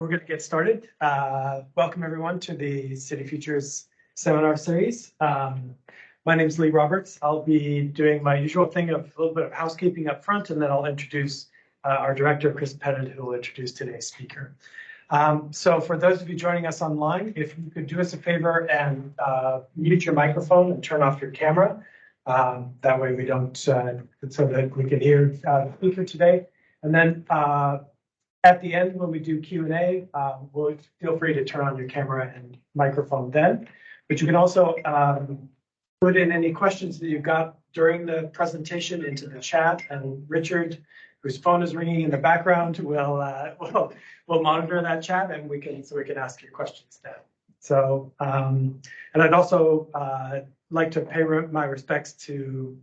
We're going to get started. Welcome everyone to the City Futures seminar series. My name is Lee Roberts. I'll be doing my usual thing of a little bit of housekeeping up front, and then I'll introduce our director, Chris Pettit, who will introduce today's speaker. So for those of you joining us online, if you could do us a favor and mute your microphone and turn off your camera. That way we don't, so that we can hear the speaker today. And then at the end, when we do Q&A, we'll feel free to turn on your camera and microphone then. But you can also put in any questions that you've got during the presentation into the chat, and Richard, whose phone is ringing in the background, will monitor that chat, and we can ask your questions then. So, and I'd also like to pay my respects to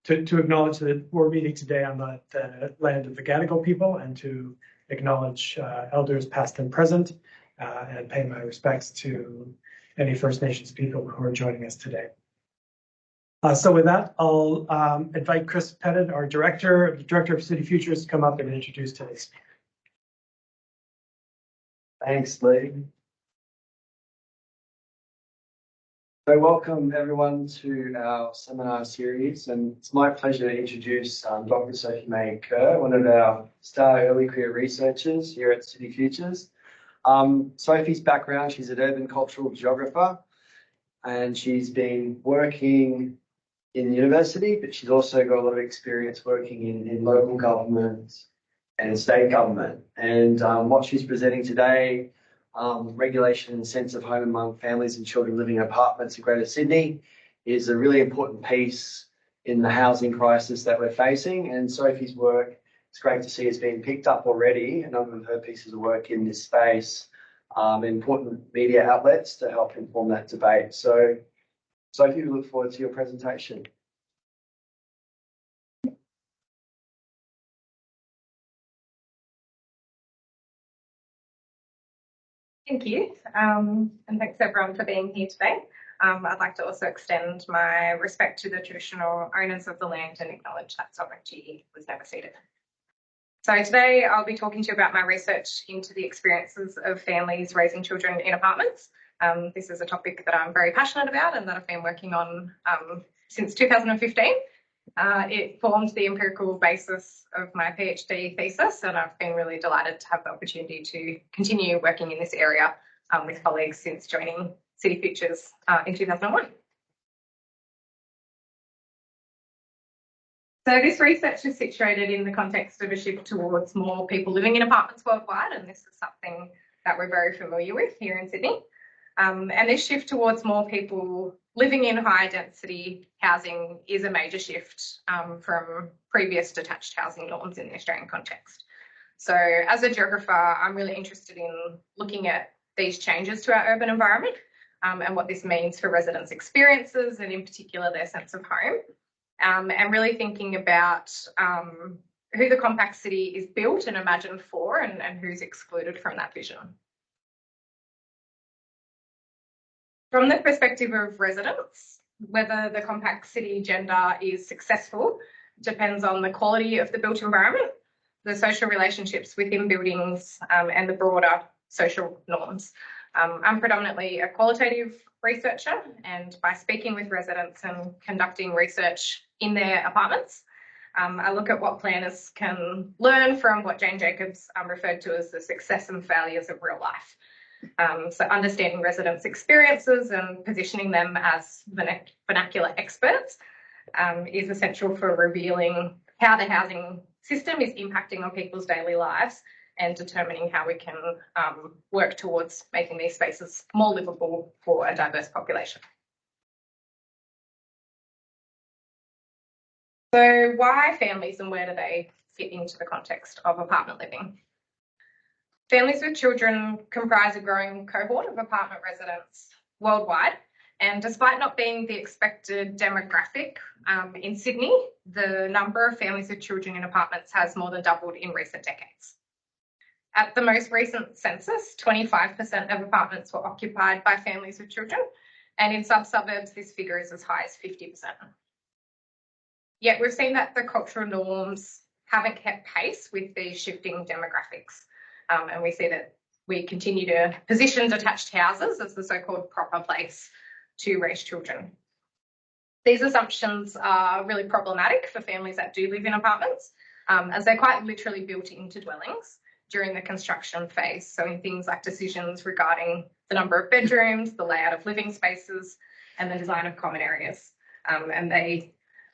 acknowledge that we're meeting today on the land of the Gadigal people, and to acknowledge elders past and present, and pay my respects to any First Nations people who are joining us today. So with that, I'll invite Chris Pettit, our director of City Futures, to come up and introduce today's speaker. Thanks, Lee. So welcome everyone to our seminar series, and it's my pleasure to introduce Dr. Sophie-May Kerr, one of our star early career researchers here at City Futures. Sophie's background, she's an urban cultural geographer, and she's been working in the university, but she's also got a lot of experience working in local government and state government. And what she's presenting today, regulation and sense of home among families and children living in apartments in Greater Sydney, is a really important piece in the housing crisis that we're facing. And Sophie's work, it's great to see, has been picked up already, a number of her pieces of work in this space, important media outlets to help inform that debate. So Sophie, we look forward to your presentation. Thank you, and thanks everyone for being here today. I'd like to also extend my respect to the traditional owners of the land and acknowledge that sovereignty was never ceded. So today I'll be talking to you about my research into the experiences of families raising children in apartments. This is a topic that I'm very passionate about and that I've been working on since 2015. It formed the empirical basis of my PhD thesis, and I've been really delighted to have the opportunity to continue working in this area with colleagues since joining City Futures in 2001. So this research is situated in the context of a shift towards more people living in apartments worldwide, and this is something that we're very familiar with here in Sydney. And this shift towards more people living in high density housing is a major shift from previous detached housing norms in the Australian context. So as a geographer, I'm really interested in looking at these changes to our urban environment and what this means for residents' experiences, and in particular their sense of home, and really thinking about who the compact city is built and imagined for, and who's excluded from that vision. From the perspective of residents, whether the compact city agenda is successful depends on the quality of the built environment, the social relationships within buildings, and the broader social norms. I'm predominantly a qualitative researcher, and by speaking with residents and conducting research in their apartments, I look at what planners can learn from what Jane Jacobs referred to as the success and failures of real life. So understanding residents' experiences and positioning them as vernacular experts is essential for revealing how the housing system is impacting on people's daily lives and determining how we can work towards making these spaces more livable for a diverse population. So why families, and where do they fit into the context of apartment living? Families with children comprise a growing cohort of apartment residents worldwide, and despite not being the expected demographic in Sydney, the number of families with children in apartments has more than doubled in recent decades. At the most recent census, 25% of apartments were occupied by families with children, and in some suburbs this figure is as high as 50%. Yet we've seen that the cultural norms haven't kept pace with these shifting demographics. And we see that we continue to position detached houses as the so-called proper place to raise children. These assumptions are really problematic for families that do live in apartments, as they're quite literally built into dwellings during the construction phase. So in things like decisions regarding the number of bedrooms, the layout of living spaces, and the design of common areas.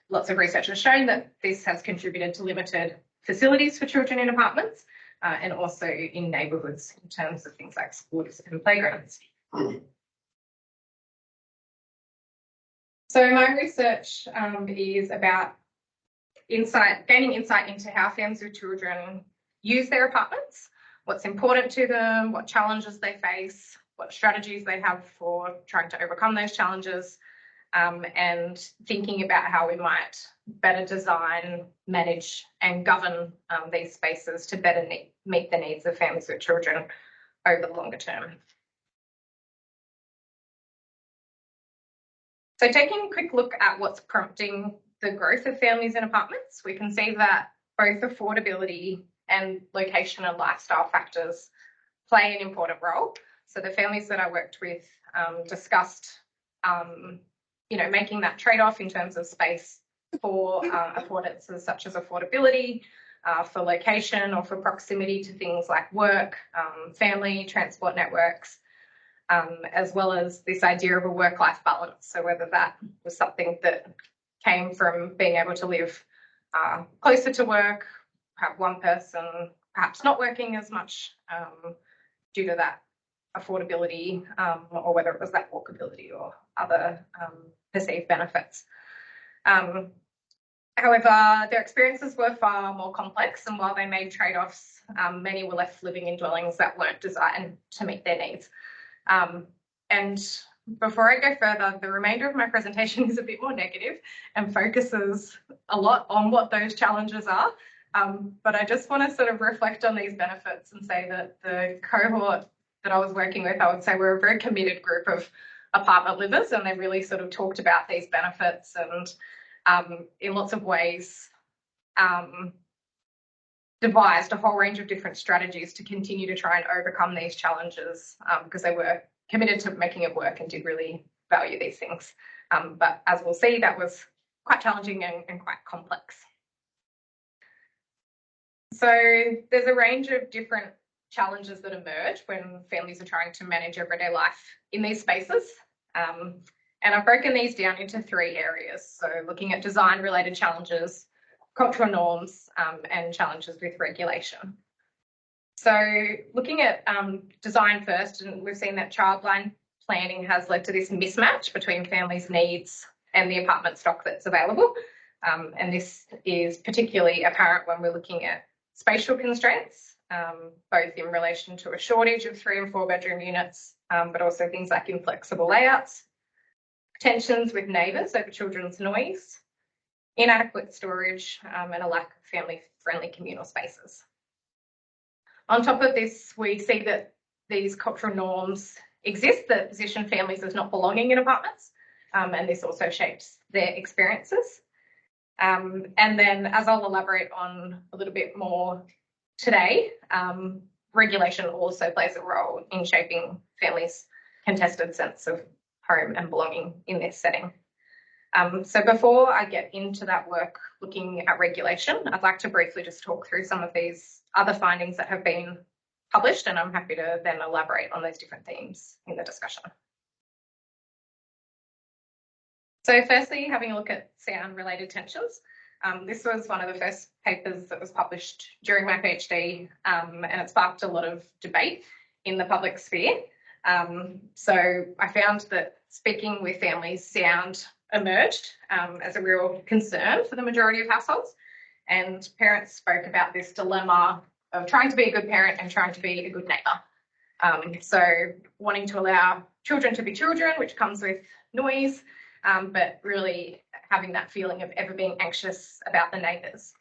Lots of research has shown that this has contributed to limited facilities for children in apartments, and also in neighbourhoods in terms of things like schools and playgrounds. So my research is about gaining insight into how families with children use their apartments, what's important to them, what challenges they face, what strategies they have for trying to overcome those challenges, and thinking about how we might better design, manage and govern these spaces to better meet the needs of families with children over the longer term. So taking a quick look at what's prompting the growth of families in apartments, we can see that both affordability and location and lifestyle factors play an important role. So the families that I worked with discussed, making that trade-off in terms of space for affordances such as affordability, for location or for proximity to things like work, family, transport networks, as well as this idea of a work-life balance. So whether that was something that came from being able to live closer to work, have one person perhaps not working as much due to that affordability, or whether it was that walkability or other perceived benefits. However, their experiences were far more complex, and while they made trade-offs, many were left living in dwellings that weren't designed to meet their needs. And before I go further, the remainder of my presentation is a bit more negative and focuses a lot on what those challenges are. But I just want to sort of reflect on these benefits and say that the cohort that I was working with, I would say we're a very committed group of apartment livers, and they really sort of talked about these benefits and in lots of ways devised a whole range of different strategies to continue to try and overcome these challenges, because they were committed to making it work and did really value these things. But as we'll see, that was quite challenging and quite complex. So there's a range of different challenges that emerge when families are trying to manage everyday life in these spaces. And I've broken these down into 3 areas. So looking at design-related challenges, cultural norms, and challenges with regulation. So looking at design first, and we've seen that childline planning has led to this mismatch between families' needs and the apartment stock that's available. And this is particularly apparent when we're looking at spatial constraints, both in relation to a shortage of 3 and 4 bedroom units, but also things like inflexible layouts, tensions with neighbours over children's noise, inadequate storage, and a lack of family-friendly communal spaces. On top of this, we see that these cultural norms exist that position families as not belonging in apartments, and this also shapes their experiences. And then, as I'll elaborate on a little bit more today, regulation also plays a role in shaping families' contested sense of home and belonging in this setting. So before I get into that work looking at regulation, I'd like to briefly just talk through some of these other findings that have been published, and I'm happy to then elaborate on those different themes in the discussion. So firstly, having a look at sound-related tensions. This was one of the first papers that was published during my PhD, and it sparked a lot of debate in the public sphere. So I found that speaking with families, sound emerged as a real concern for the majority of households, and parents spoke about this dilemma of trying to be a good parent and trying to be a good neighbour. So wanting to allow children to be children, which comes with noise, but really having that feeling of ever being anxious about the neighbours.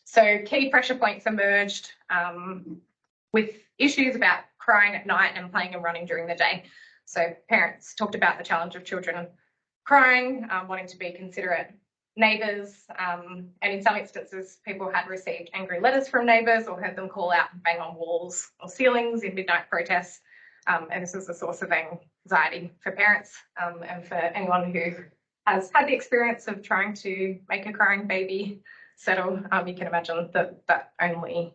So key pressure points emerged with issues about crying at night and playing and running during the day. So parents talked about the challenge of children crying, wanting to be considerate neighbours, and in some instances, people had received angry letters from neighbours or heard them call out and bang on walls or ceilings in midnight protests. And this was a source of anxiety for parents and for anyone who has had the experience of trying to make a crying baby settle. You can imagine that only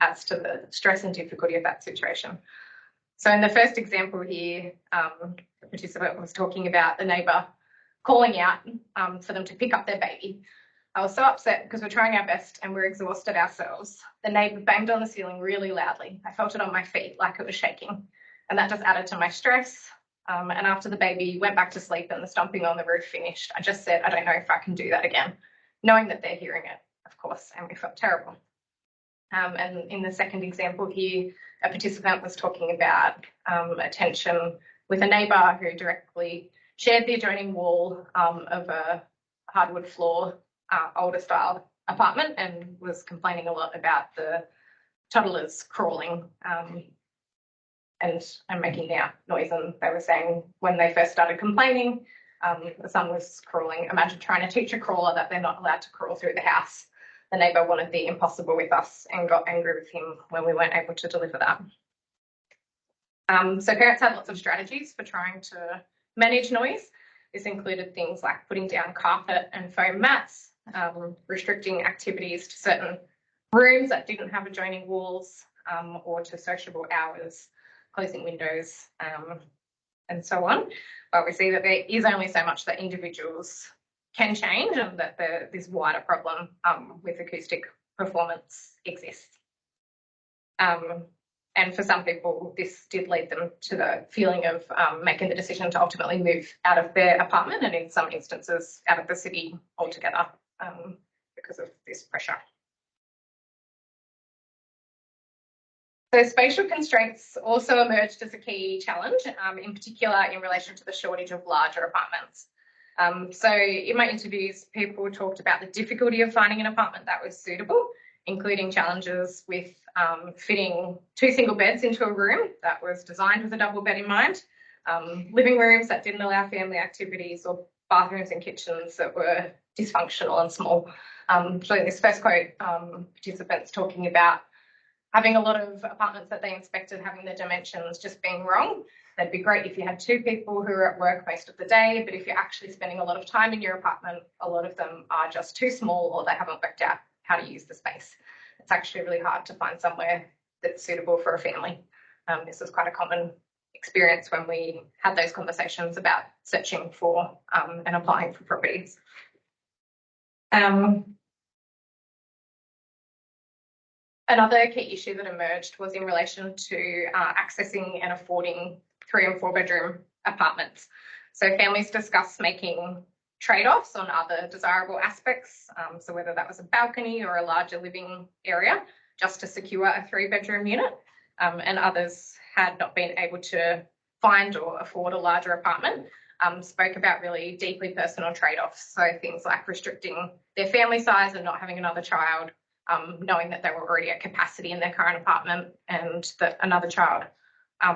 adds to the stress and difficulty of that situation. So in the first example here, the participant was talking about the neighbour calling out for them to pick up their baby. I was so upset because we're trying our best and we're exhausted ourselves. The neighbour banged on the ceiling really loudly. I felt it on my feet like it was shaking, and that just added to my stress. And after the baby went back to sleep and the stomping on the roof finished, I just said, I don't know if I can do that again, knowing that they're hearing it, of course, and we felt terrible. And in the second example here, a participant was talking about a tension with a neighbour who directly shared the adjoining wall of a hardwood floor, older style apartment, and was complaining a lot about the toddlers crawling and making out noise. And they were saying when they first started complaining, the son was crawling. Imagine trying to teach a crawler that they're not allowed to crawl through the house. The neighbour wanted the impossible with us and got angry with him when we weren't able to deliver that. So parents had lots of strategies for trying to manage noise. This included things like putting down carpet and foam mats, restricting activities to certain rooms that didn't have adjoining walls, or to sociable hours, closing windows, and so on. But we see that there is only so much that individuals can change, and that this wider problem with acoustic performance exists. And for some people, this did lead them to the feeling of making the decision to ultimately move out of their apartment, and in some instances out of the city altogether because of this pressure. So spatial constraints also emerged as a key challenge, in particular in relation to the shortage of larger apartments. So in my interviews, people talked about the difficulty of finding an apartment that was suitable, including challenges with fitting 2 single beds into a room that was designed with a double bed in mind, living rooms that didn't allow family activities, or bathrooms and kitchens that were dysfunctional and small. So in this first quote, participants talking about having a lot of apartments that they inspected having the dimensions just being wrong. That'd be great if you had 2 people who are at work most of the day, but if you're actually spending a lot of time in your apartment, a lot of them are just too small, or they haven't worked out how to use the space. It's actually really hard to find somewhere that's suitable for a family. This is quite a common experience when we had those conversations about searching for and applying for properties. Another key issue that emerged was in relation to accessing and affording 3 and 4 bedroom apartments. So families discussed making trade-offs on other desirable aspects, so whether that was a balcony or a larger living area, just to secure a 3-bedroom unit, and others had not been able to find or afford a larger apartment, spoke about really deeply personal trade-offs, so things like restricting their family size and not having another child, knowing that they were already at capacity in their current apartment and that another child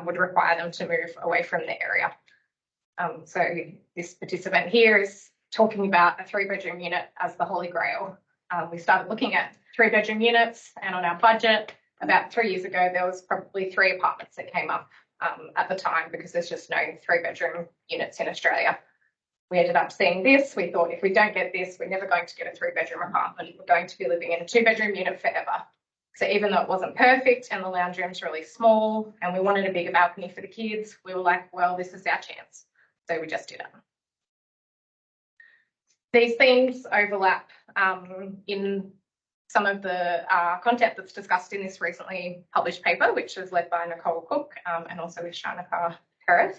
would require them to move away from the area. So this participant here is talking about a 3-bedroom unit as the holy grail. We started looking at 3-bedroom units, and on our budget about 3 years ago, there was probably 3 apartments that came up at the time, because there's just no 3-bedroom units in Australia. We ended up seeing this. We thought, if we don't get this, we're never going to get a 3-bedroom apartment. We're going to be living in a 2-bedroom unit forever. So even though it wasn't perfect and the lounge room's really small and we wanted a bigger balcony for the kids, we were like, well, this is our chance. So we just did it. These themes overlap in some of the content that's discussed in this recently published paper, which was led by Nicole Cook and also with Sophie-May Kerr,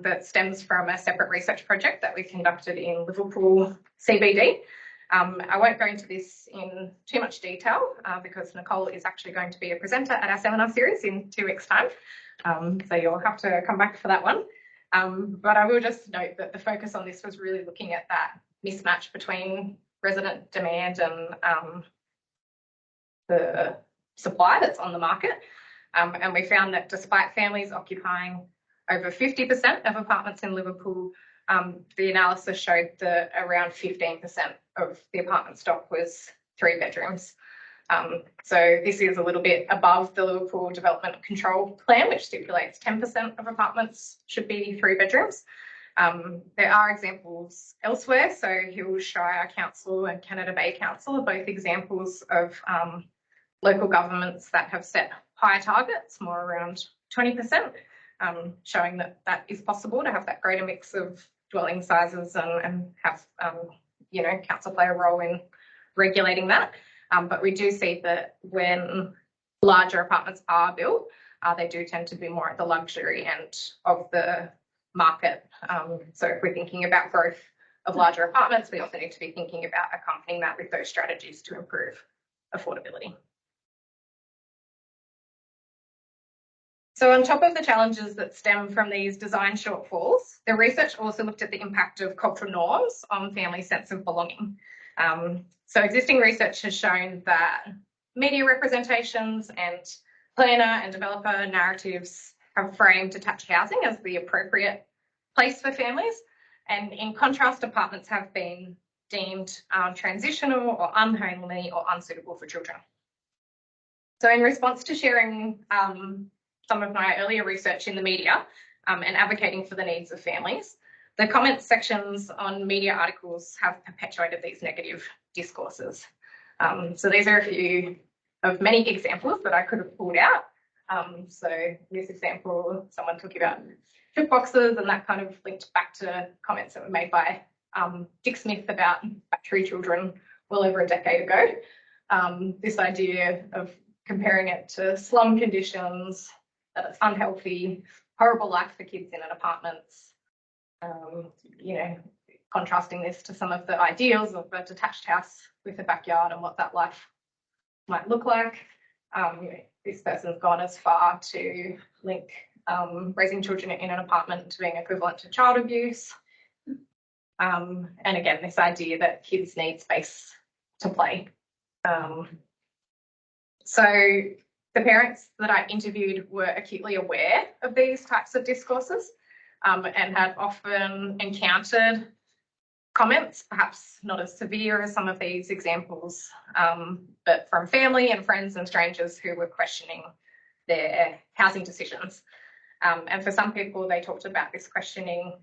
that stems from a separate research project that we conducted in Liverpool CBD. I won't go into this in too much detail because Nicole is actually going to be a presenter at our seminar series in 2 weeks' time. So you'll have to come back for that one. But I will just note that the focus on this was really looking at that mismatch between resident demand and the supply that's on the market. And we found that despite families occupying over 50% of apartments in Liverpool, the analysis showed that around 15% of the apartment stock was 3 bedrooms. So this is a little bit above the Liverpool Development Control Plan, which stipulates 10% of apartments should be 3 bedrooms. There are examples elsewhere. So Hills Shire Council and Canada Bay Council are both examples of local governments that have set higher targets, more around 20%, showing that that is possible to have that greater mix of dwelling sizes and have, council play a role in regulating that. But we do see that when larger apartments are built, they do tend to be more at the luxury end of the market. So if we're thinking about growth of larger apartments, we also need to be thinking about accompanying that with those strategies to improve affordability. So on top of the challenges that stem from these design shortfalls, the research also looked at the impact of cultural norms on families' sense of belonging. So existing research has shown that media representations and planner and developer narratives have framed detached housing as the appropriate place for families. And in contrast, apartments have been deemed transitional or unhomely or unsuitable for children. So in response to sharing some of my earlier research in the media and advocating for the needs of families, the comments sections on media articles have perpetuated these negative discourses. So these are a few of many examples that I could have pulled out. So this example, someone talking about drip boxes, and that kind of linked back to comments that were made by Dick Smith about battery children well over a decade ago. This idea of comparing it to slum conditions, that it's unhealthy, horrible life for kids in an apartments, contrasting this to some of the ideals of a detached house with a backyard and what that life might look like. This person's gone as far to link raising children in an apartment to being equivalent to child abuse. And again, this idea that kids need space to play. So the parents that I interviewed were acutely aware of these types of discourses and had often encountered comments, perhaps not as severe as some of these examples, but from family and friends and strangers who were questioning their housing decisions. And for some people, they talked about this questioning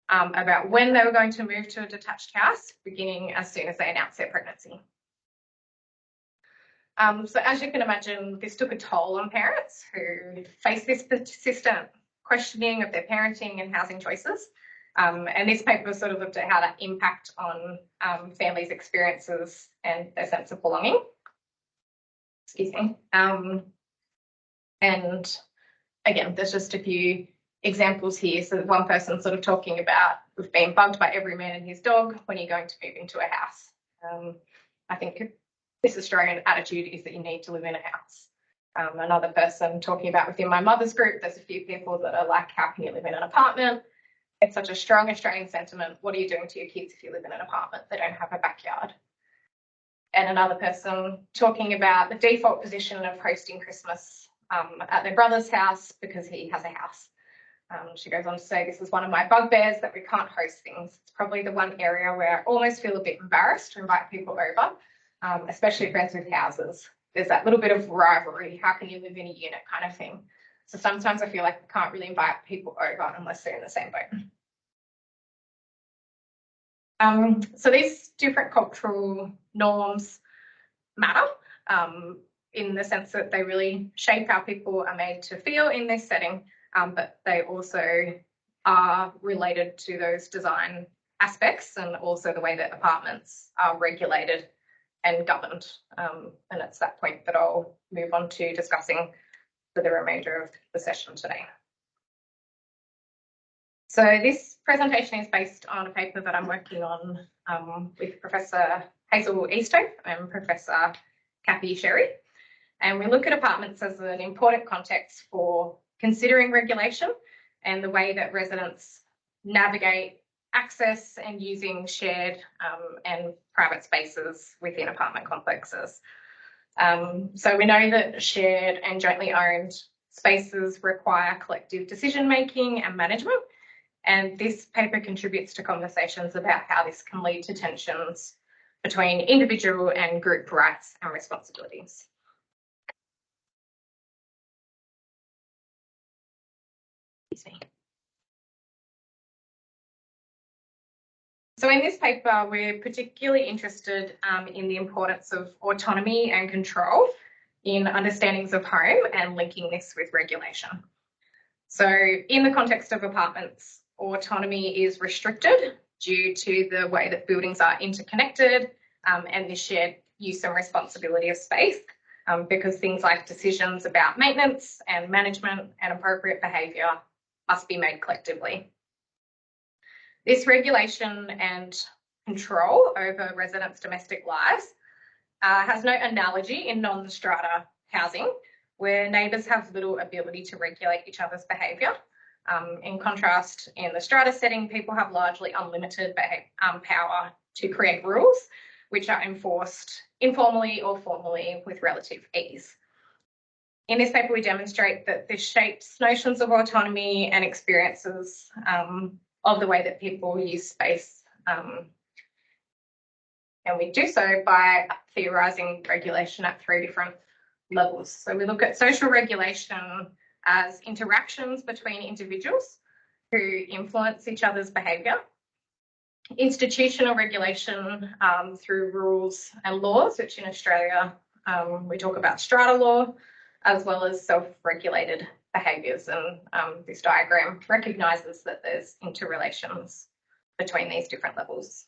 about when they were going to move to a detached house, beginning as soon as they announced their pregnancy. So as you can imagine, this took a toll on parents who faced this persistent questioning of their parenting and housing choices. And this paper sort of looked at how that impact on families' experiences and their sense of belonging. Excuse me. And again, there's just a few examples here. So one person sort of talking about, we've been bugged by every man and his dog when you're going to move into a house. I think this Australian attitude is that you need to live in a house. Another person talking about within my mother's group, there's a few people that are like, how can you live in an apartment? It's such a strong Australian sentiment. What are you doing to your kids if you live in an apartment? They don't have a backyard. And another person talking about the default position of hosting Christmas at their brother's house because he has a house. She goes on to say, this is one of my bugbears that we can't host things. It's probably the one area where I almost feel a bit embarrassed to invite people over. Especially friends with houses. There's that little bit of rivalry. How can you live in a unit kind of thing? So sometimes I feel like we can't really invite people over unless they're in the same boat. So these different cultural norms matter in the sense that they really shape how people are made to feel in this setting, but they also are related to those design aspects and also the way that apartments are regulated and governed. And it's that point that I'll move on to discussing for the remainder of the session today. So this presentation is based on a paper that I'm working on with Professor Hazel Eastoe and Professor Kathy Sherry. And we look at apartments as an important context for considering regulation and the way that residents navigate access and using shared and private spaces within apartment complexes. So we know that shared and jointly owned spaces require collective decision making and management, And this paper contributes to conversations about how this can lead to tensions between individual and group rights and responsibilities. Excuse me. So in this paper, we're particularly interested in the importance of autonomy and control in understandings of home and linking this with regulation. So in the context of apartments, autonomy is restricted due to the way that buildings are interconnected and the shared use and responsibility of space, because things like decisions about maintenance and management and appropriate behaviour must be made collectively. This regulation and control over residents' domestic lives has no analogy in non-strata housing, where neighbours have little ability to regulate each other's behaviour. In contrast, in the strata setting, people have largely unlimited power to create rules, which are enforced informally or formally with relative ease. In this paper, we demonstrate that this shapes notions of autonomy and experiences of the way that people use space. And we do so by theorising regulation at 3 different levels. So we look at social regulation as interactions between individuals who influence each other's behaviour, institutional regulation through rules and laws, which in Australia we talk about strata law, as well as self-regulated behaviours. And this diagram recognises that there's interrelations between these different levels.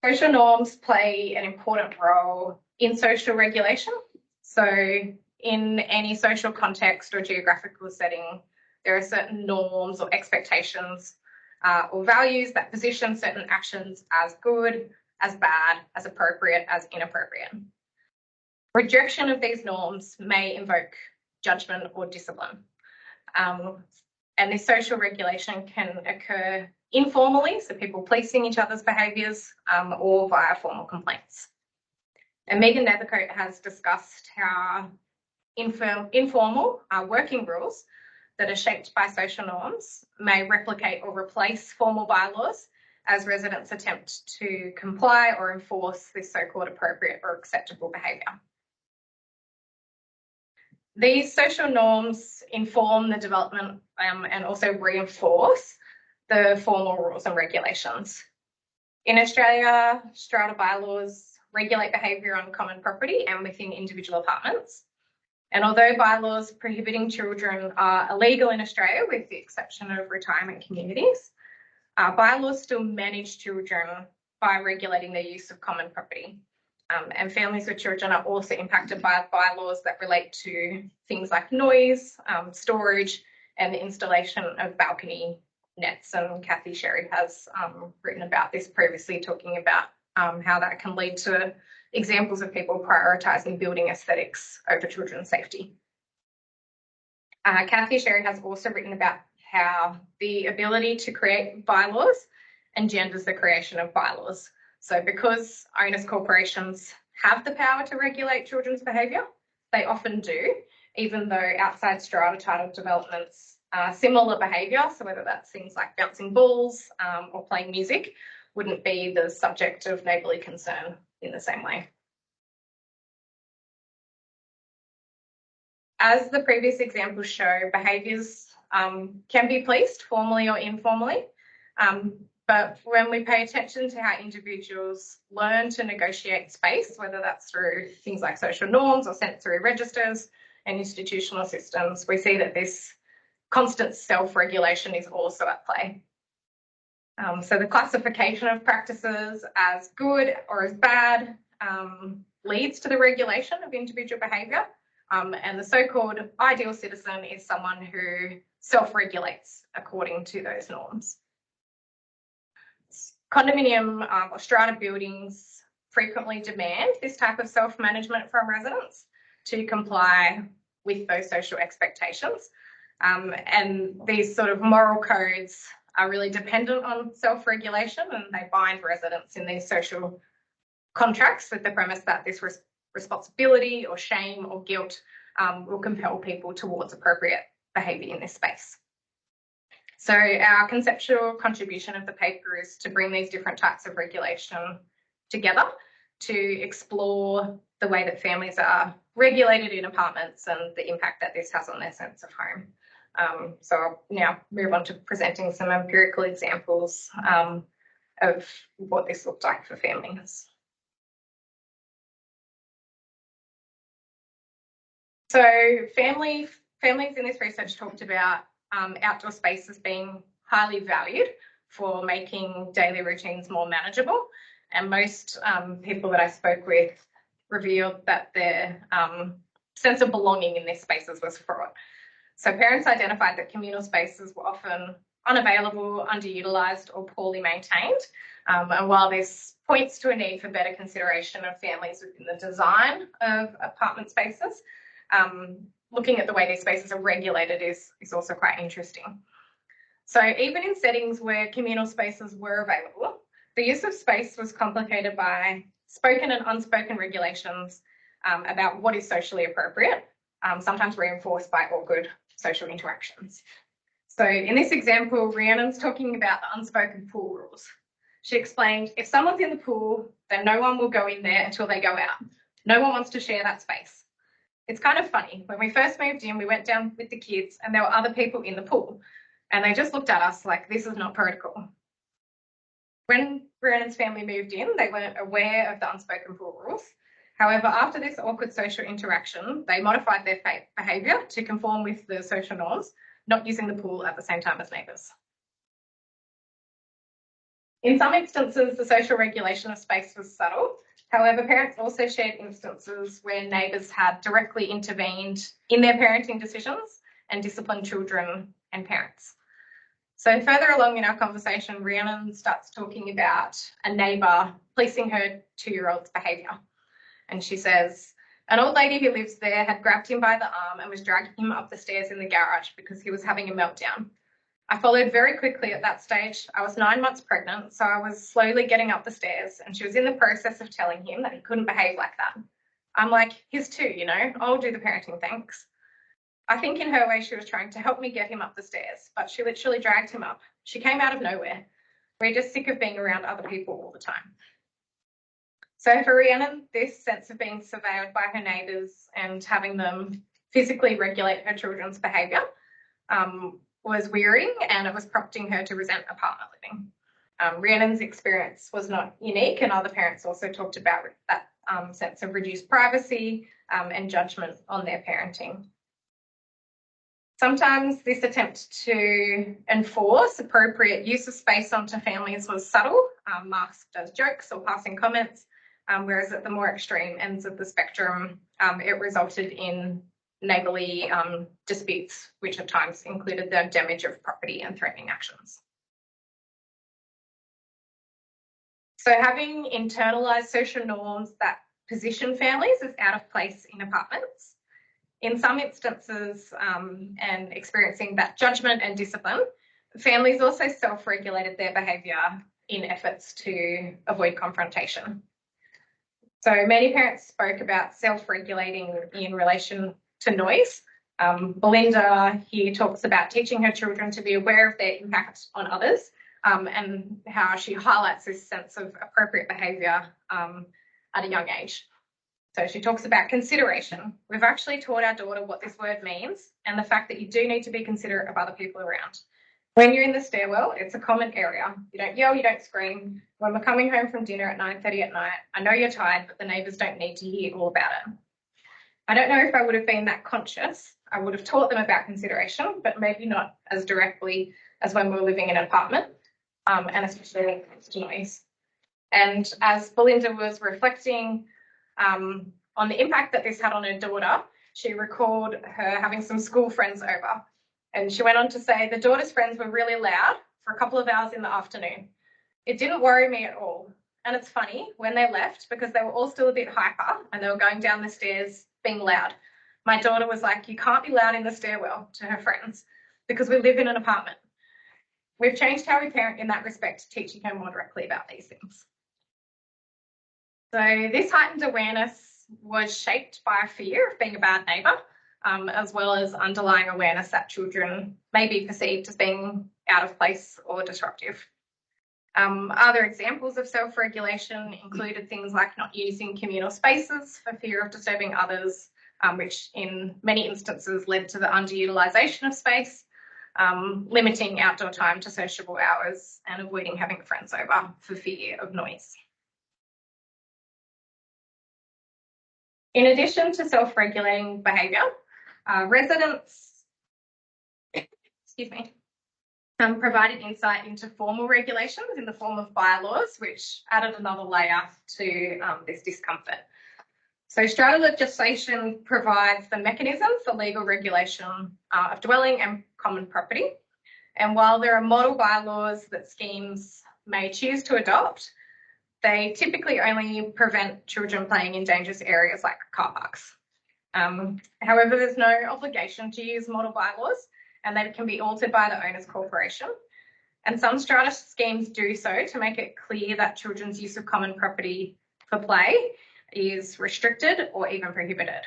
Social norms play an important role in social regulation. So in any social context or geographical setting, there are certain norms or expectations or values that position certain actions as good, as bad, as appropriate, as inappropriate. Rejection of these norms may invoke judgment or discipline. And this social regulation can occur informally, so people policing each other's behaviours, or via formal complaints. And Megan Nethercote has discussed how informal working rules that are shaped by social norms may replicate or replace formal bylaws as residents attempt to comply or enforce this so-called appropriate or acceptable behaviour. These social norms inform the development and also reinforce the formal rules and regulations. In Australia, strata bylaws regulate behaviour on common property and within individual apartments. And although bylaws prohibiting children are illegal in Australia, with the exception of retirement communities, bylaws still manage children by regulating their use of common property. And families with children are also impacted by bylaws that relate to things like noise, storage, and the installation of balcony nets. And Kathy Sherry has written about this previously, talking about how that can lead to examples of people prioritising building aesthetics over children's safety. Kathy Sherry has also written about how the ability to create bylaws engenders the creation of bylaws. So because owners corporations have the power to regulate children's behaviour, they often do, even though outside strata titled developments, similar behaviour, so whether that's things like bouncing balls or playing music, wouldn't be the subject of neighbourly concern in the same way. As the previous examples show, behaviours can be policed formally or informally, but when we pay attention to how individuals learn to negotiate space, whether that's through things like social norms or sensory registers and institutional systems, we see that this constant self-regulation is also at play. So the classification of practices as good or as bad leads to the regulation of individual behaviour, and the so-called ideal citizen is someone who self-regulates according to those norms. Condominium or strata buildings frequently demand this type of self-management from residents to comply with those social expectations. And these sort of moral codes are really dependent on self-regulation, and they bind residents in these social contracts with the premise that this responsibility or shame or guilt will compel people towards appropriate behaviour in this space. So our conceptual contribution of the paper is to bring these different types of regulation together to explore the way that families are regulated in apartments and the impact that this has on their sense of home. So I'll now move on to presenting some empirical examples of what this looked like for families. So families in this research talked about outdoor spaces being highly valued for making daily routines more manageable. And most people that I spoke with revealed that their sense of belonging in these spaces was fraught. So parents identified that communal spaces were often unavailable, underutilised or poorly maintained. And while this points to a need for better consideration of families within the design of apartment spaces, looking at the way these spaces are regulated is also quite interesting. So even in settings where communal spaces were available, the use of space was complicated by spoken and unspoken regulations about what is socially appropriate, sometimes reinforced by awkward social interactions. So in this example, Rhiannon's talking about the unspoken pool rules. She explained, if someone's in the pool, then no one will go in there until they go out. No one wants to share that space. It's kind of funny. When we first moved in, we went down with the kids and there were other people in the pool and they just looked at us like, this is not protocol. When Rhiannon's family moved in, they weren't aware of the unspoken pool rules. However, after this awkward social interaction, they modified their behaviour to conform with the social norms, not using the pool at the same time as neighbours. In some instances, the social regulation of space was subtle. However, parents also shared instances where neighbours had directly intervened in their parenting decisions and disciplined children and parents. So further along in our conversation, Rhiannon starts talking about a neighbour policing her 2-year-old's behaviour. And she says, an old lady who lives there had grabbed him by the arm and was dragging him up the stairs in the garage because he was having a meltdown. I followed very quickly at that stage. I was 9 months pregnant, so I was slowly getting up the stairs and she was in the process of telling him that he couldn't behave like that. I'm like, he's 2, you know, I'll do the parenting, thanks. I think in her way she was trying to help me get him up the stairs, but she literally dragged him up. She came out of nowhere. We're just sick of being around other people all the time. So for Rhiannon, this sense of being surveilled by her neighbours and having them physically regulate her children's behaviour was wearying, and it was prompting her to resent apartment living. Rhiannon's experience was not unique, and other parents also talked about that sense of reduced privacy and judgment on their parenting. Sometimes this attempt to enforce appropriate use of space onto families was subtle, masked as jokes or passing comments, whereas at the more extreme ends of the spectrum, it resulted in neighbourly disputes, which at times included the damage of property and threatening actions. So having internalised social norms that position families as out of place in apartments, in some instances and experiencing that judgment and discipline, families also self-regulated their behaviour in efforts to avoid confrontation. So many parents spoke about self-regulating in relation to noise. Belinda here talks about teaching her children to be aware of their impact on others and how she highlights this sense of appropriate behaviour at a young age. So she talks about consideration. We've actually taught our daughter what this word means and the fact that you do need to be considerate of other people around. When you're in the stairwell, it's a common area. You don't yell, you don't scream. When we're coming home from dinner at 9:30 at night, I know you're tired, but the neighbours don't need to hear all about it. I don't know if I would have been that conscious. I would have taught them about consideration, but maybe not as directly as when we were living in an apartment, and especially when it comes to noise. And as Belinda was reflecting on the impact that this had on her daughter, she recalled her having some school friends over. And she went on to say the daughter's friends were really loud for a couple of hours in the afternoon. It didn't worry me at all. And it's funny, when they left, because they were all still a bit hyper and they were going down the stairs being loud, my daughter was like, you can't be loud in the stairwell to her friends because we live in an apartment. We've changed how we parent in that respect, teaching her more directly about these things. So this heightened awareness was shaped by a fear of being a bad neighbour. as well as underlying awareness that children may be perceived as being out of place or disruptive. Other examples of self-regulation included things like not using communal spaces for fear of disturbing others, which in many instances led to the underutilisation of space, limiting outdoor time to sociable hours, and avoiding having friends over for fear of noise. In addition to self-regulating behaviour, residents provided insight into formal regulations in the form of bylaws, which added another layer to this discomfort. So strata legislation provides the mechanism for legal regulation of dwelling and common property. And while there are model bylaws that schemes may choose to adopt, they typically only prevent children playing in dangerous areas like car parks. However, there's no obligation to use model bylaws, and they can be altered by the owner's corporation. And some strata schemes do so to make it clear that children's use of common property for play is restricted or even prohibited.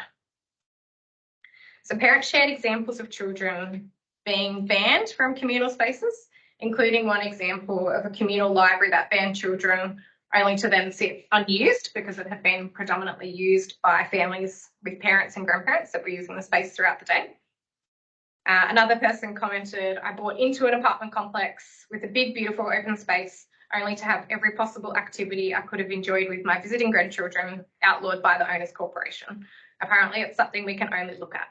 So parents shared examples of children being banned from communal spaces, including one example of a communal library that banned children only to then sit unused because it had been predominantly used by families with parents and grandparents that were using the space throughout the day. Another person commented, I bought into an apartment complex with a big, beautiful open space, only to have every possible activity I could have enjoyed with my visiting grandchildren outlawed by the owner's corporation. Apparently, it's something we can only look at.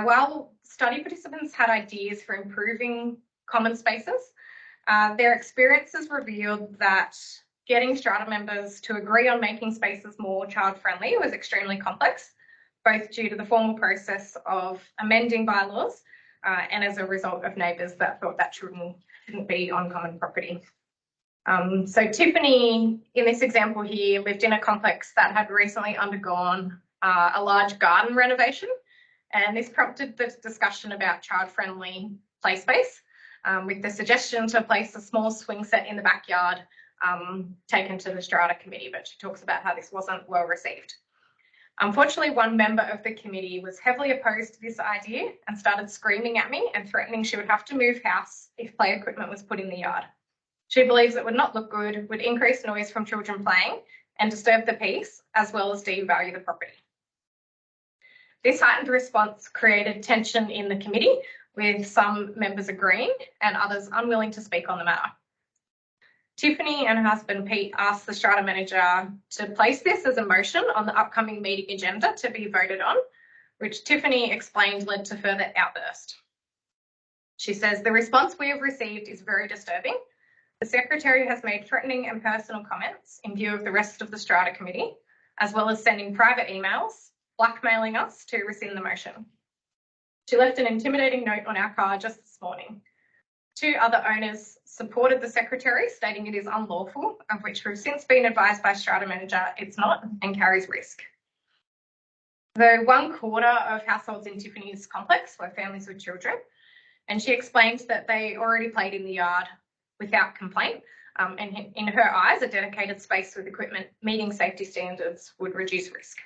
While study participants had ideas for improving common spaces, their experiences revealed that getting strata members to agree on making spaces more child-friendly was extremely complex, both due to the formal process of amending bylaws and as a result of neighbours that thought that children shouldn't be on common property. So Tiffany, in this example here, lived in a complex that had recently undergone a large garden renovation, and this prompted the discussion about child-friendly play space, with the suggestion to place a small swing set in the backyard taken to the strata committee, but she talks about how this wasn't well received. Unfortunately, one member of the committee was heavily opposed to this idea and started screaming at me and threatening she would have to move house if play equipment was put in the yard. She believes it would not look good, would increase noise from children playing and disturb the peace, as well as devalue the property. This heightened response created tension in the committee, with some members agreeing and others unwilling to speak on the matter. Tiffany and her husband Pete asked the strata manager to place this as a motion on the upcoming meeting agenda to be voted on, which Tiffany explained led to further outburst. She says, the response we have received is very disturbing. The secretary has made threatening and personal comments in view of the rest of the strata committee, as well as sending private emails, blackmailing us to rescind the motion. She left an intimidating note on our car just this morning. 2 other owners supported the secretary, stating it is unlawful, of which we've since been advised by strata manager it's not and carries risk. Though 1/4 of households in Tiffany's complex were families with children, and she explained that they already played in the yard without complaint, and in her eyes, a dedicated space with equipment meeting safety standards would reduce risk.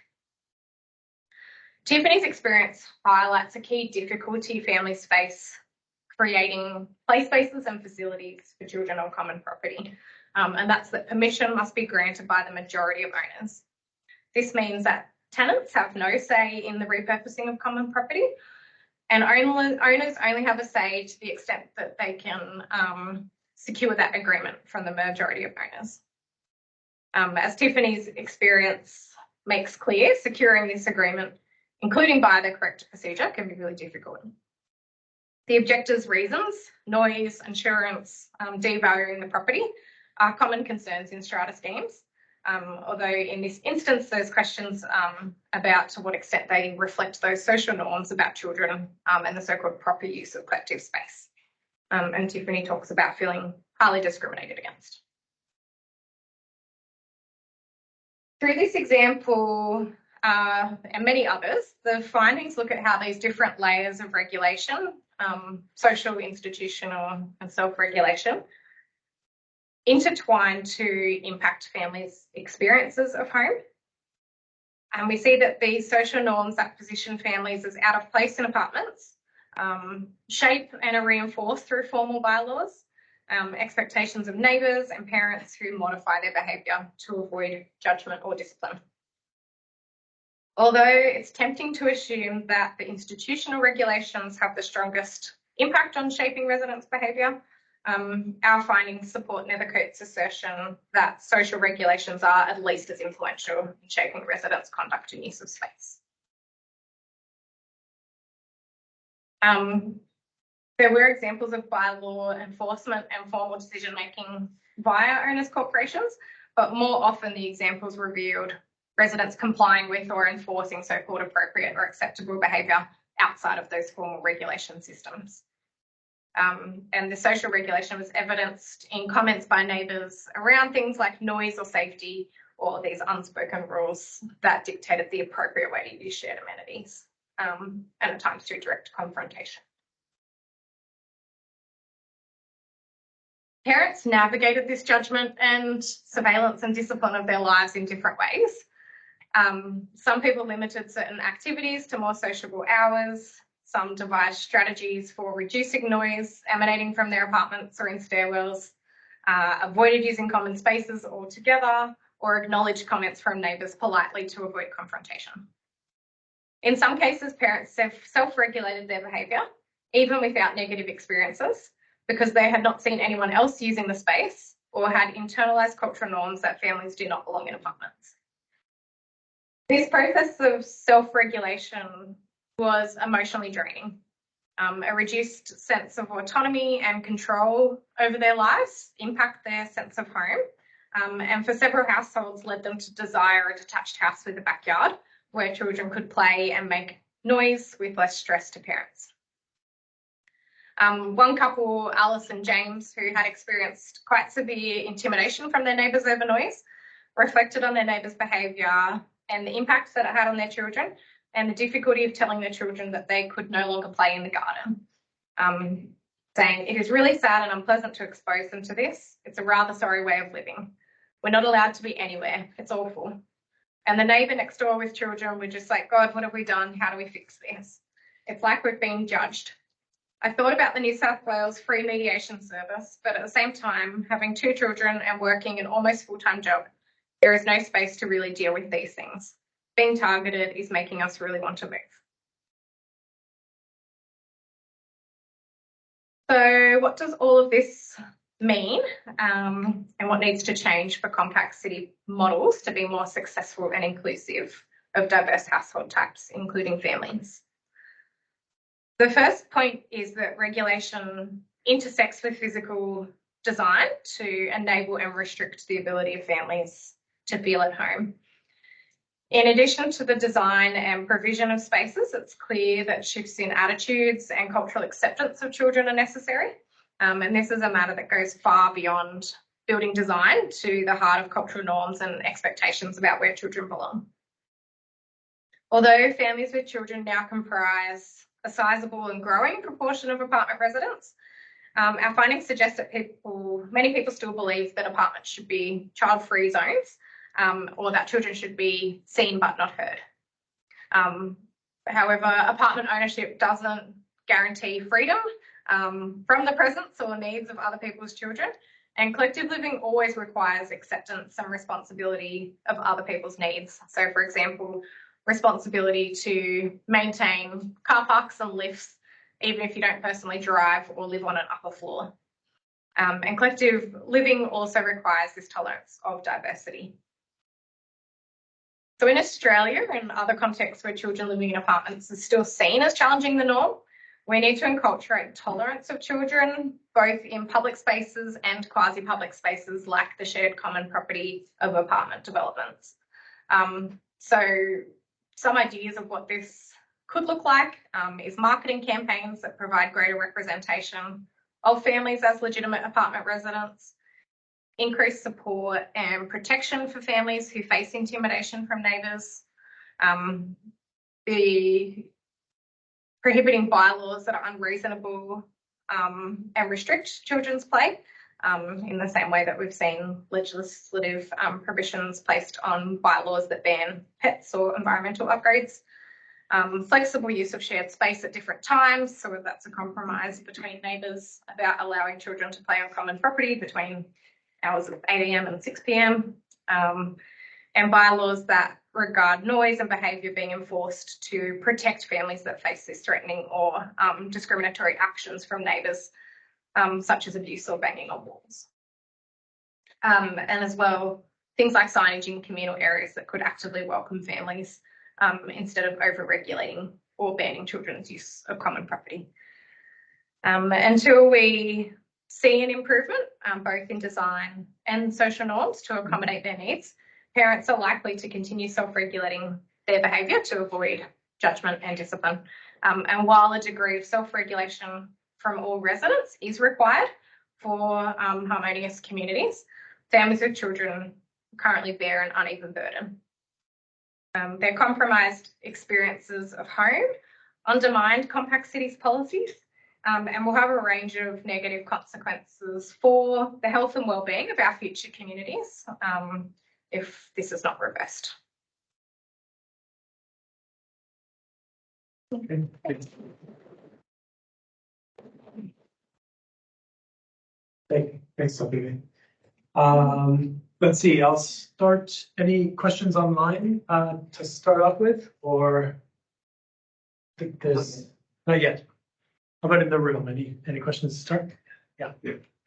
Tiffany's experience highlights a key difficulty families face creating play spaces and facilities for children on common property, and that's that permission must be granted by the majority of owners. This means that tenants have no say in the repurposing of common property, and owners only have a say to the extent that they can secure that agreement from the majority of owners. As Tiffany's experience makes clear, securing this agreement, including by the correct procedure, can be really difficult. The objectors' reasons, noise, insurance, devaluing the property, are common concerns in strata schemes, although in this instance there's questions about to what extent they reflect those social norms about children and the so-called proper use of collective space. And Tiffany talks about feeling highly discriminated against. Through this example, and many others, the findings look at how these different layers of regulation, social, institutional, and self-regulation, intertwine to impact families' experiences of home. And we see that these social norms that position families as out of place in apartments shape and are reinforced through formal bylaws, expectations of neighbours and parents who modify their behaviour to avoid judgment or discipline. Although it's tempting to assume that the institutional regulations have the strongest impact on shaping residents' behaviour, our findings support Nethercote's assertion that social regulations are at least as influential in shaping residents' conduct and use of space. There were examples of bylaw enforcement and formal decision-making via owners' corporations, but more often the examples revealed residents complying with or enforcing so-called appropriate or acceptable behaviour outside of those formal regulation systems. And the social regulation was evidenced in comments by neighbours around things like noise or safety, or these unspoken rules that dictated the appropriate way to use shared amenities, and at times through direct confrontation. Parents navigated this judgment and surveillance and discipline of their lives in different ways. Some people limited certain activities to more sociable hours. Some devised strategies for reducing noise emanating from their apartments or in stairwells, avoided using common spaces altogether, or acknowledged comments from neighbours politely to avoid confrontation. In some cases, parents self-regulated their behaviour, even without negative experiences, because they had not seen anyone else using the space or had internalised cultural norms that families do not belong in apartments. This process of self-regulation was emotionally draining. A reduced sense of autonomy and control over their lives impact their sense of home, and for several households led them to desire a detached house with a backyard where children could play and make noise with less stress to parents. One couple, Alice and James, who had experienced quite severe intimidation from their neighbours over noise, reflected on their neighbours' behaviour and the impact that it had on their children, and the difficulty of telling their children that they could no longer play in the garden, saying, "It is really sad and unpleasant to expose them to this. It's a rather sorry way of living. We're not allowed to be anywhere. It's awful." And the neighbour next door with children were just like, "God, what have we done? How do we fix this? It's like we've been judged." I thought about the New South Wales free mediation service, but at the same time, having 2 children and working an almost full-time job, there is no space to really deal with these things. Being targeted is making us really want to move. So what does all of this mean, and what needs to change for compact city models to be more successful and inclusive of diverse household types, including families? The first point is that regulation intersects with physical design to enable and restrict the ability of families to feel at home. In addition to the design and provision of spaces, it's clear that shifts in attitudes and cultural acceptance of children are necessary. And this is a matter that goes far beyond building design to the heart of cultural norms and expectations about where children belong. Although families with children now comprise a sizable and growing proportion of apartment residents, our findings suggest that many people still believe that apartments should be child-free zones, or that children should be seen but not heard. However, apartment ownership doesn't guarantee freedom from the presence or needs of other people's children, and collective living always requires acceptance and responsibility of other people's needs. So, for example, responsibility to maintain car parks and lifts, even if you don't personally drive or live on an upper floor. And collective living also requires this tolerance of diversity. So in Australia and other contexts where children living in apartments is still seen as challenging the norm, we need to enculturate tolerance of children, both in public spaces and quasi-public spaces like the shared common property of apartment developments. So some ideas of what this could look like is marketing campaigns that provide greater representation of families as legitimate apartment residents, increased support and protection for families who face intimidation from neighbours, the prohibiting bylaws that are unreasonable and restrict children's play, in the same way that we've seen legislative provisions placed on bylaws that ban pets or environmental upgrades. Flexible use of shared space at different times, so that's a compromise between neighbours about allowing children to play on common property between hours of 8 a.m. and 6 p.m. And bylaws that regard noise and behaviour being enforced to protect families that face this threatening or discriminatory actions from neighbours, such as abuse or banging on walls. And as well, things like signage in communal areas that could actively welcome families instead of over-regulating or banning children's use of common property. Until we see an improvement, both in design and social norms to accommodate their needs, parents are likely to continue self-regulating their behaviour to avoid judgment and discipline. And while a degree of self-regulation from all residents is required for harmonious communities, families with children currently bear an uneven burden. Their compromised experiences of home undermine compact cities policies and will have a range of negative consequences for the health and well-being of our future communities if this is not reversed. Okay. Thanks, Sophie. Let's see, I'll start. Any questions online to start off with, or I think there's not yet. How about in the room? Any questions to start? Yeah.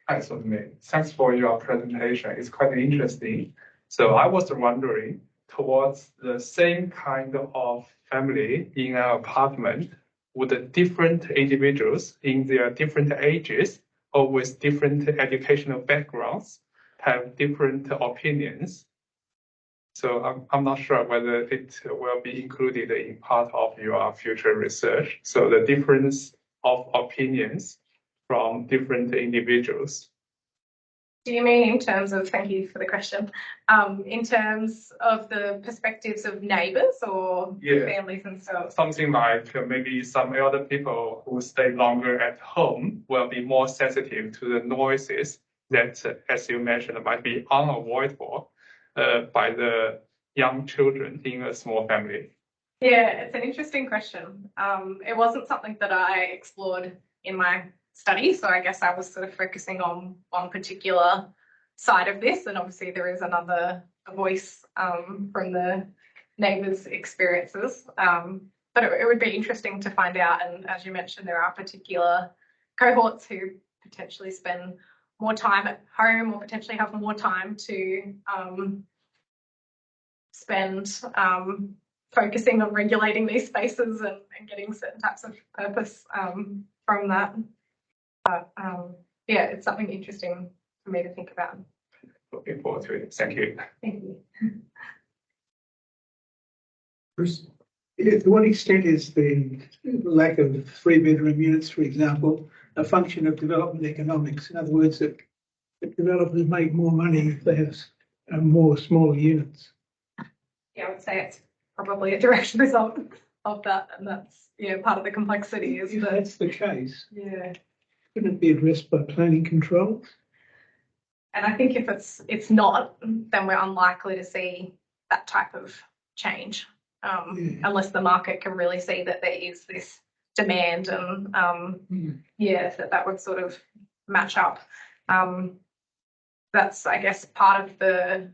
Hi, Sophie-May. Thanks for your presentation. It's quite interesting. So I was wondering, towards the same kind of family in an apartment, would the different individuals in their different ages or with different educational backgrounds have different opinions? So I'm not sure whether it will be included in part of your future research. So the difference of opinions from different individuals. Do you mean in terms of, thank you for the question, in terms of the perspectives of neighbours or families themselves? Something like maybe some elder people who stay longer at home will be more sensitive to the noises that, as you mentioned, might be unavoidable by the young children in a small family. Yeah, it's an interesting question. It wasn't something that I explored in my study, so I guess I was sort of focusing on one particular side of this, and obviously there is another voice from the neighbours' experiences. But it would be interesting to find out, and as you mentioned, there are particular cohorts who potentially spend more time at home or potentially have more time to spend focusing on regulating these spaces and getting certain types of purpose from that. But yeah, it's something interesting for me to think about. Looking forward to it. Thank you. Thank you. Bruce? To what extent is the lack of 3-bedroom units, for example, a function of development economics? In other words, that developers make more money if they have more smaller units. Yeah, I would say it's probably a direct result of that, and that's part of the complexity. Is If that that's the case, couldn't it be addressed by planning controls? And I think if it's not, then we're unlikely to see that type of change unless the market can really see that there is this demand and that would sort of match up. That's, I guess, part of the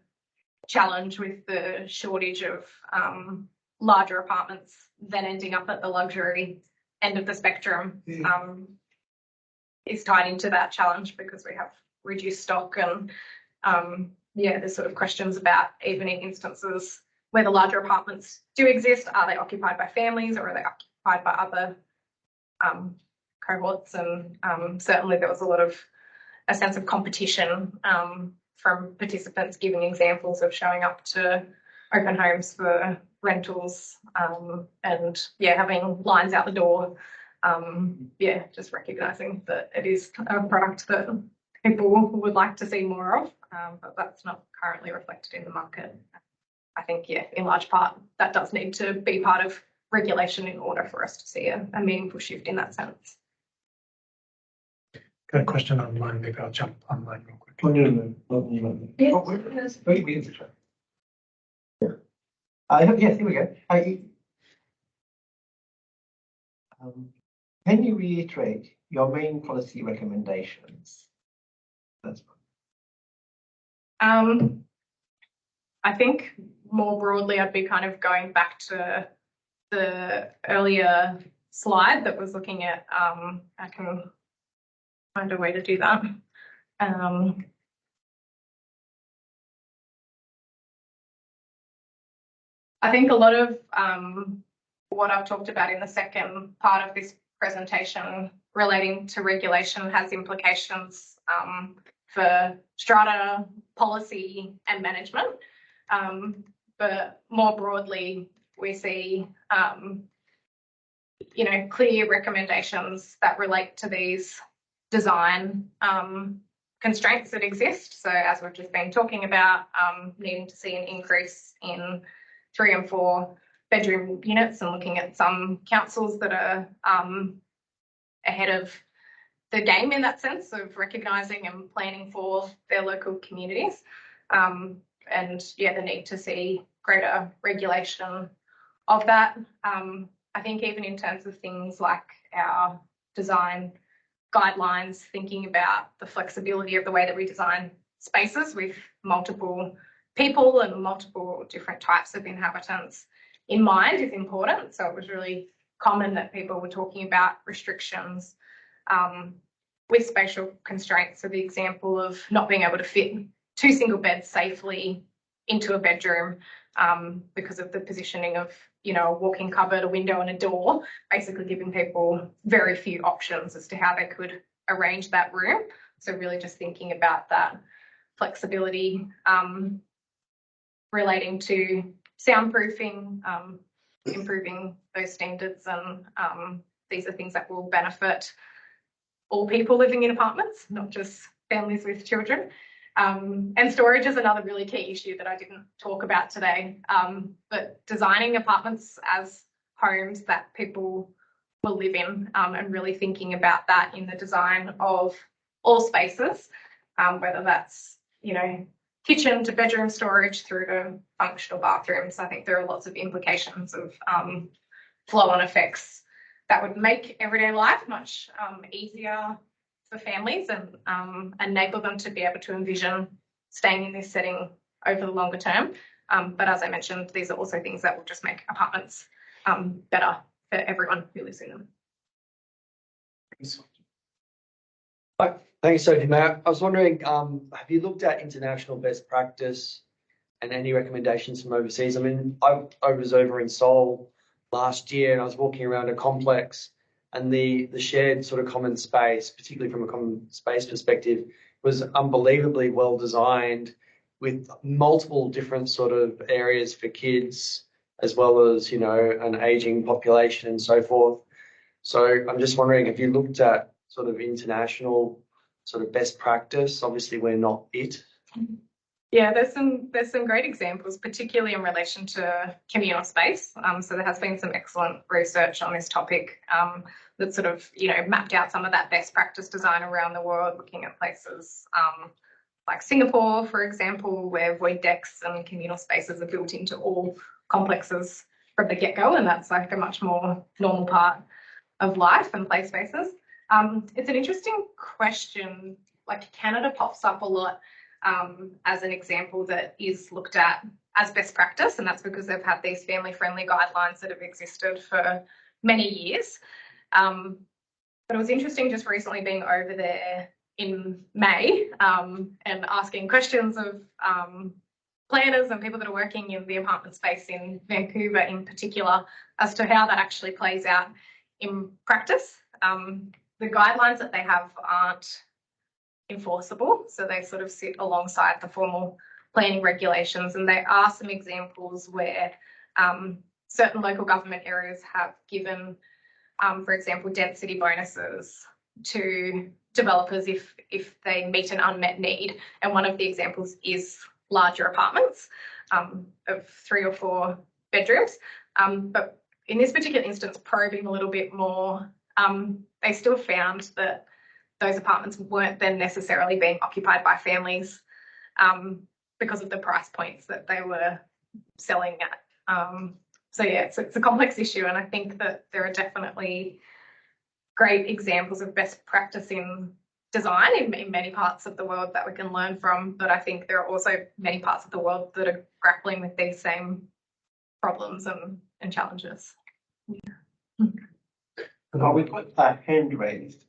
challenge with the shortage of larger apartments then ending up at the luxury end of the spectrum is tied into that challenge because we have reduced stock and there's sort of questions about even in instances where the larger apartments do exist, are they occupied by families or are they occupied by other cohorts? And certainly there was a sense of competition from participants giving examples of showing up to open homes for rentals and having lines out the door. Just recognising that it is a product that people would like to see more of, but that's not currently reflected in the market. I think, in large part, that does need to be part of regulation in order for us to see a meaningful shift in that sense. Got a question online, maybe I'll jump online real quick. Oh, no, not you. Yes. Yes, here we go. Can you reiterate your main policy recommendations? That's I think more broadly, I'd be kind of going back to the earlier slide that was looking at, I can find a way to do that. I think a lot of what I've talked about in the second part of this presentation relating to regulation has implications for strata, policy and management. But more broadly, we see clear recommendations that relate to these design constraints that exist. So as we've just been talking about, needing to see an increase in 3 and 4 bedroom units, and looking at some councils that are ahead of the game in that sense of recognising and planning for their local communities. And yeah, the need to see greater regulation of that. I think even in terms of things like our design guidelines, thinking about the flexibility of the way that we design spaces with multiple people and multiple different types of inhabitants in mind is important. So it was really common that people were talking about restrictions with spatial constraints. So the example of not being able to fit 2 single beds safely into a bedroom because of the positioning of, a walk-in cupboard, a window and a door, basically giving people very few options as to how they could arrange that room. So really just thinking about that flexibility relating to soundproofing, improving those standards, and these are things that will benefit all people living in apartments, not just families with children. And storage is another really key issue that I didn't talk about today, but designing apartments as homes that people will live in, and really thinking about that in the design of all spaces, whether that's, kitchen to bedroom storage through to functional bathrooms. I think there are lots of implications of flow-on effects that would make everyday life much easier for families and enable them to be able to envision staying in this setting over the longer term. But as I mentioned, these are also things that will just make apartments better for everyone who lives in them. Thanks, Sophie-May. I was wondering, have you looked at international best practice and any recommendations from overseas? I mean, I was over in Seoul last year and I was walking around a complex, and the shared sort of common space, particularly from a common space perspective, was unbelievably well designed with multiple different sort of areas for kids, as well as, an aging population and so forth. So I'm just wondering, have you looked at sort of international sort of best practice? Obviously, we're not it. Yeah, there's some great examples, particularly in relation to communal space. So there has been some excellent research on this topic that sort of, mapped out some of that best practice design around the world, looking at places like Singapore, for example, where void decks and communal spaces are built into all complexes from the get-go, and that's like a much more normal part of life and play spaces. It's an interesting question. Like Canada pops up a lot as an example that is looked at as best practice, and that's because they've had these family-friendly guidelines that have existed for many years. But it was interesting just recently being over there in May and asking questions of planners and people that are working in the apartment space in Vancouver in particular as to how that actually plays out in practice. The guidelines that they have aren't enforceable, so they sort of sit alongside the formal planning regulations, and there are some examples where certain local government areas have given, for example, density bonuses to developers if they meet an unmet need, and one of the examples is larger apartments of 3 or 4 bedrooms. But in this particular instance, probing a little bit more, they still found that those apartments weren't then necessarily being occupied by families because of the price points that they were selling at. So yeah, it's a complex issue, and I think that there are definitely great examples of best practice in design in many parts of the world that we can learn from, but I think there are also many parts of the world that are grappling with these same problems and challenges. Yeah. We've got a hand raised.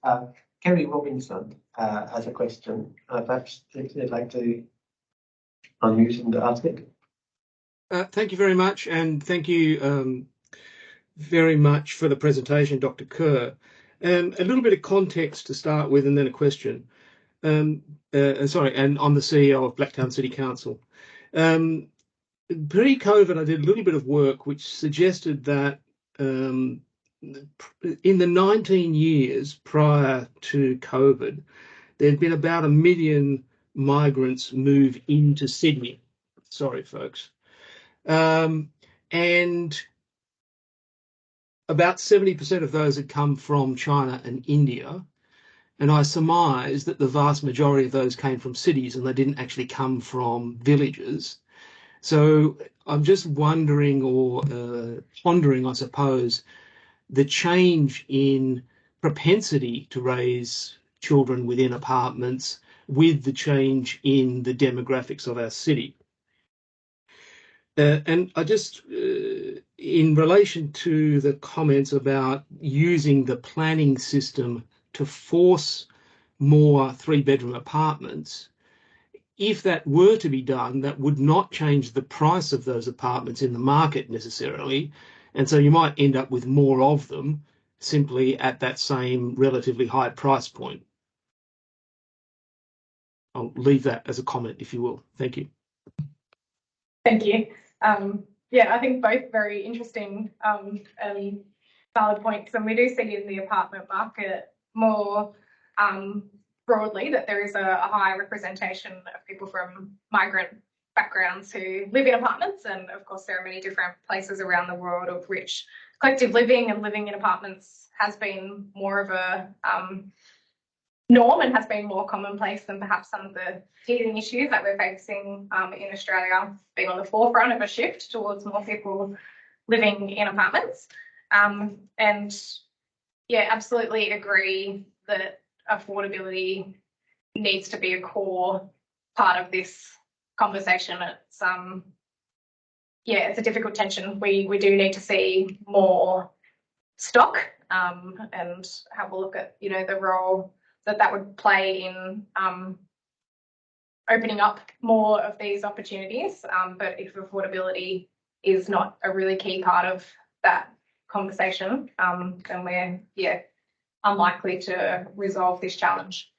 Kerry Robinson has a question. Perhaps they'd like to unmute and ask it. Thank you very much, and thank you very much for the presentation, Dr. Kerr. A little bit of context to start with, and then a question. And I'm the CEO of Blacktown City Council. Pre-COVID, I did a little bit of work which suggested that in the 19 years prior to COVID, there'd been about 1 million migrants move into Sydney. Sorry, folks. And about 70% of those had come from China and India. And I surmise that the vast majority of those came from cities and they didn't actually come from villages. So I'm just wondering or pondering, I suppose, the change in propensity to raise children within apartments with the change in the demographics of our city. And I just, in relation to the comments about using the planning system to force more 3-bedroom apartments, if that were to be done, that would not change the price of those apartments in the market necessarily. And so you might end up with more of them simply at that same relatively high price point. I'll leave that as a comment, if you will. Thank you. Thank you. Yeah, I think both very interesting and valid points. And we do see in the apartment market more broadly that there is a high representation of people from migrant backgrounds who live in apartments. And of course, there are many different places around the world of which collective living and living in apartments has been more of a norm and has been more commonplace than perhaps some of the teething issues that we're facing in Australia, being on the forefront of a shift towards more people living in apartments. And yeah, absolutely agree that affordability needs to be a part of this conversation. It's it's a difficult tension. We do need to see more stock and have a look at the role that would play in opening up more of these opportunities. But if affordability is not a really key part of that conversation, then we're unlikely to resolve this challenge.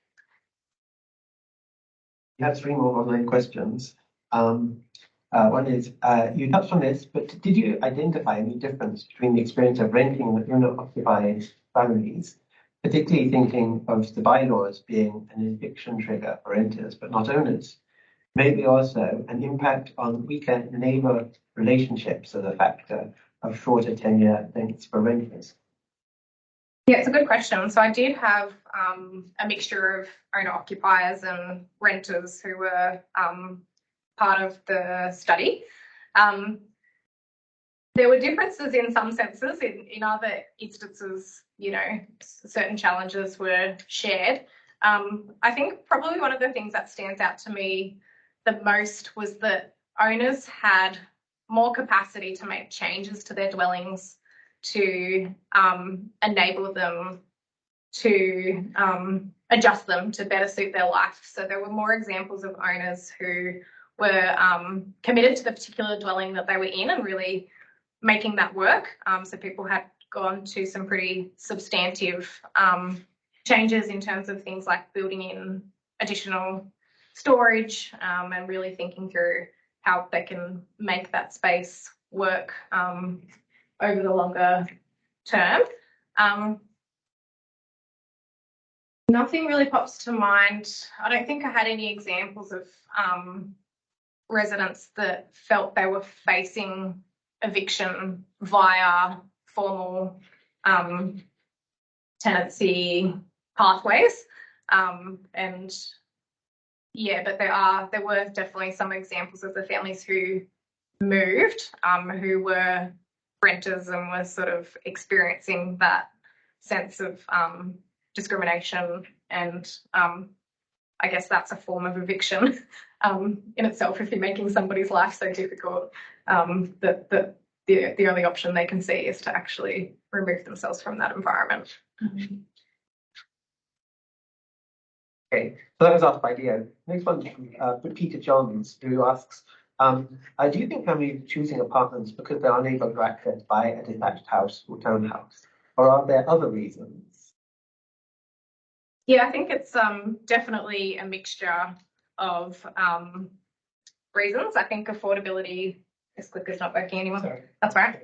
You have 3 more online questions. One is, you touched on this, but did you identify any difference between the experience of renting with owner-occupied families, particularly thinking of the bylaws being an eviction trigger for renters but not owners? Maybe also an impact on weaker neighbour relationships as a factor of shorter tenure lengths for renters? Yeah, it's a good question. So I did have a mixture of owner-occupiers and renters who were part of the study. There were differences in some senses. In other instances, certain challenges were shared. I think probably one of the things that stands out to me the most was that owners had more capacity to make changes to their dwellings to enable them to adjust them to better suit their life. So there were more examples of owners who were committed to the particular dwelling that they were in and really making that work. So people had gone to some pretty substantive changes in terms of things like building in additional storage and really thinking through how they can make that space work over the longer term. Nothing really pops to mind. I don't think I had any examples of residents that felt they were facing eviction via formal tenancy pathways. And yeah, but there were definitely some examples of the families who moved, who were renters and were sort of experiencing that sense of discrimination, and I guess that's a form of eviction in itself if you're making somebody's life so difficult that the only option they can see is to actually remove themselves from that environment. Okay, so that was asked by Leo. Next one from Peter Johns, who asks, do you think families are choosing apartments because they're unable to access by a detached house or townhouse, or are there other reasons? Yeah, I think it's definitely a mixture of reasons. I think affordability, this clicker's not working anymore. Sorry. That's right.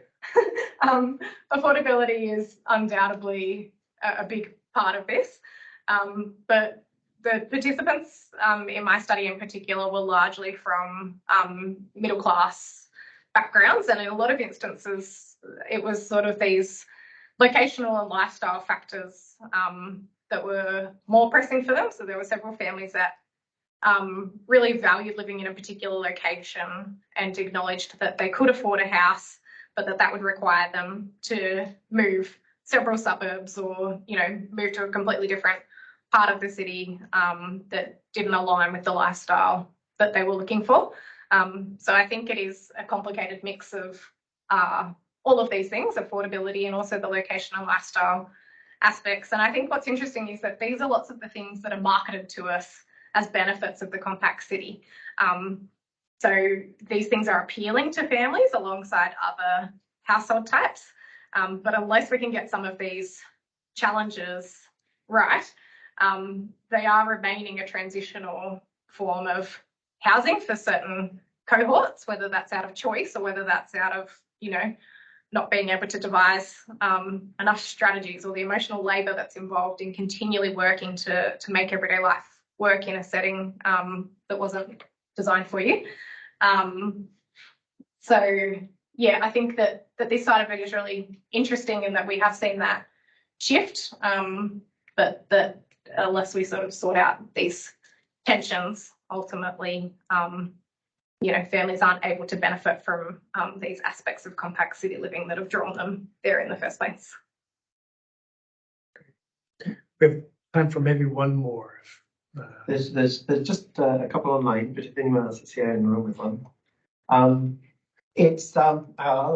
Affordability is undoubtedly a big part of this, but the participants in my study in particular were largely from middle class backgrounds, and in a lot of instances it was sort of these locational and lifestyle factors that were more pressing for them. So there were several families that really valued living in a particular location and acknowledged that they could afford a house, but that would require them to move several suburbs or, you know, move to a completely different part of the city that didn't align with the lifestyle that they were looking for. So I think it is a complicated mix of all of these things, affordability and also the location and lifestyle aspects. And I think what's interesting is that these are lots of the things that are marketed to us as benefits of the compact city. So these things are appealing to families alongside other household types. But unless we can get some of these challenges right, they are remaining a transitional form of housing for certain cohorts, whether that's out of choice or whether that's out of, you know, not being able to devise enough strategies or the emotional labour that's involved in continually working to make everyday life work in a setting that wasn't designed for you. So yeah, I think that this side of it is really interesting in that we have seen that shift, but that unless we sort of sort out these tensions, ultimately, you know, families aren't able to benefit from these aspects of compact city living that have drawn them there in the first place. We have time for maybe one more. There's just a couple online, but if anyone else is here in the room with one, I'll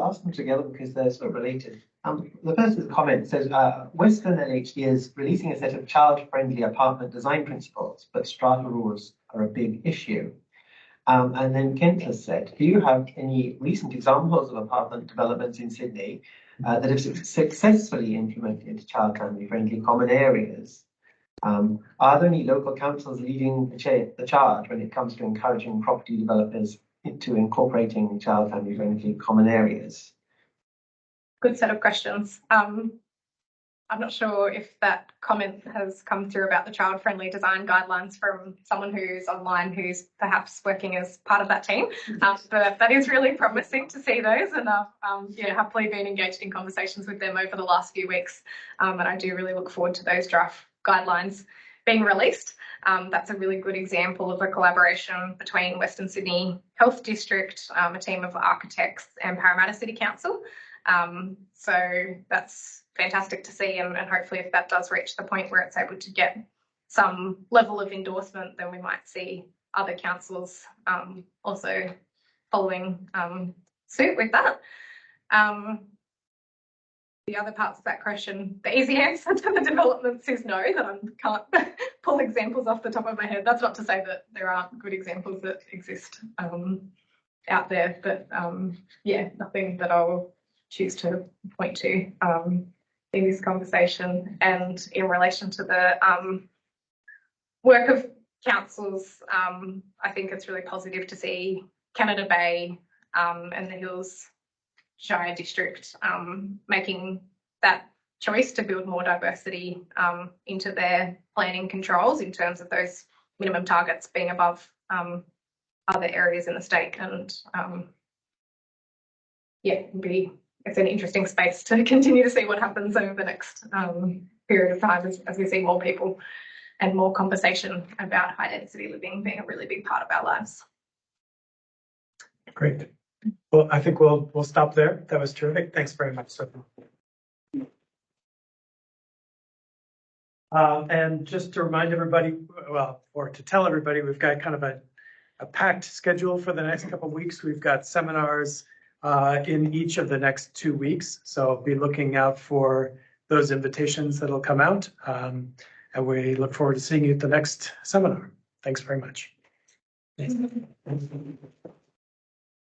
ask them together because they're sort of related. The first comment says, Western LHD is releasing a set of child-friendly apartment design principles, but strata rules are a big issue. And then Kent has said, do you have any recent examples of apartment developments in Sydney that have successfully implemented child family-friendly common areas? Are there any local councils leading the charge when it comes to encouraging property developers into incorporating child family-friendly common areas? Good set of questions. I'm not sure if that comment has come through about the child-friendly design guidelines from someone who's online who's perhaps working as part of that team. But that is really promising to see those, and I've happily been engaged in conversations with them over the last few weeks. And I do really look forward to those draft guidelines being released. That's a really good example of a collaboration between Western Sydney Health District, a team of architects, and Parramatta City Council. So that's fantastic to see, and hopefully if that does reach the point where it's able to get some level of endorsement, then we might see other councils also following suit with that. The other parts of that question, the easy answer to the developments is no, that I can't pull examples off the top of my head. That's not to say that there aren't good examples that exist out there, but yeah, nothing that I'll choose to point to in this conversation. And in relation to the work of councils, I think it's really positive to see Canada Bay and the Hills Shire District making that choice to build more diversity into their planning controls in terms of those minimum targets being above other areas in the state. And yeah, it's an interesting space to continue to see what happens over the next period of time as we see more people and more conversation about high density living being a really big part of our lives. Great. Well, I think we'll stop there. That was terrific. Thanks very much, Sophie. And just to remind everybody, well, or to tell everybody, we've got kind of a packed schedule for the next couple of weeks. We've got seminars in each of the next 2 weeks. So be looking out for those invitations that'll come out. And we look forward to seeing you at the next seminar. Thanks very much.